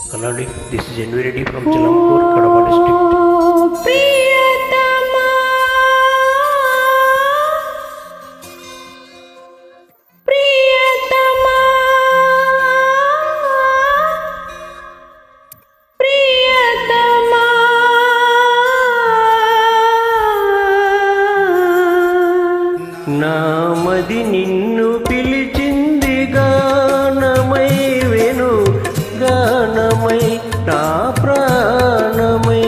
Kaladi, this is Envy Reddy from Chalampur, Kadapa district. Priyatama, Priyatama, Priyatama, నామది నిన్ను పిలిచింది గానమై వెను గానమై నా ప్రాణమై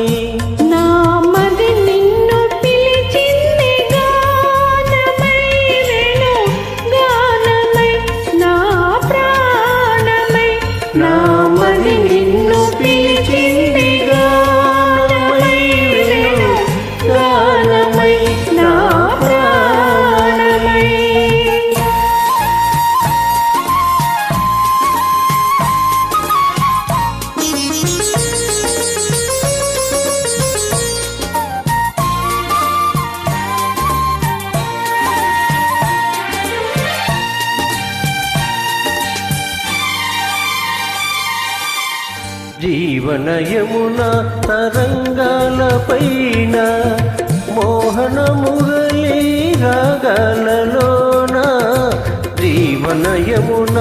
నామది నిన్ను పిలిచింది గానమై వెను గానమై నా ప్రాణమై నామది నిన్ను పిలిచింది గానమై వెను గానమై నా ప్రాణమై జీవనయమున తరంగాలపైన మోహన మురళీ రాగాలలోన జీవనయమున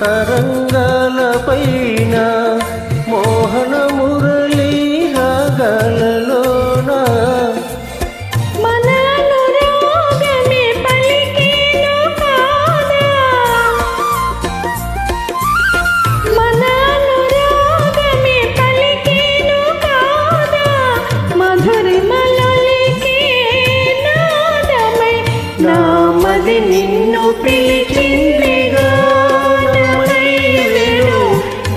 తరంగాలపైన మోహన మురళీ రాగాలలోన మన అనురాగమే పలికేను కాదా మన అనురాగమే పలికేను కాదా మధురిమలొలికే నాదమై నామది నిన్ను పిలిచింది గానమై వెను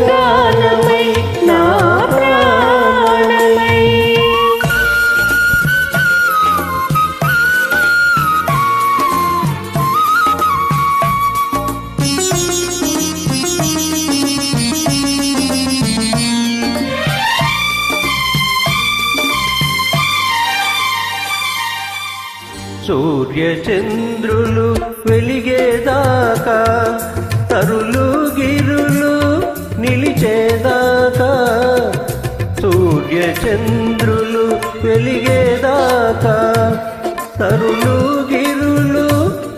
గానమై నా ప్రాణమై సూర్య చంద్రులు వెలిగేదాకా తరులు గిరులు నిలిచేదాకా సూర్య చంద్రులు వెలిగేదాకా తరులు గిరులు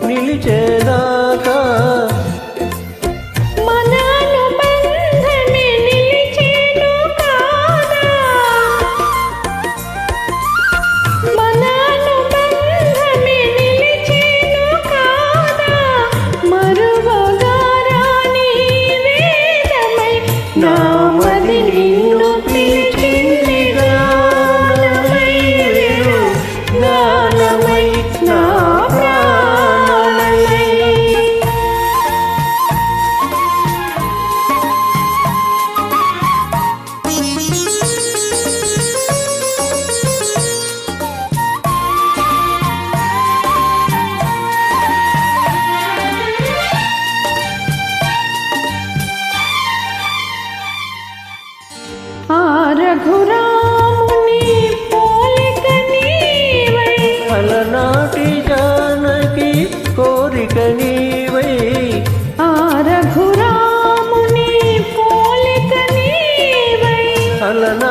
నిలిచేదాకా మన అనుబంధమే నిలిచేను కాదా మన అనుబంధమే నిలిచేను కాదా మరువగారాని వేదమై నామది నిన్ను పిలిచింది గానమై వెను గానమై నా ప్రాణమై ఆ రఘురాముని పోలిక నీవై అలనాటి జానకి కోరిక నీవై ఆ రఘురాముని పోలిక నీవై అలనా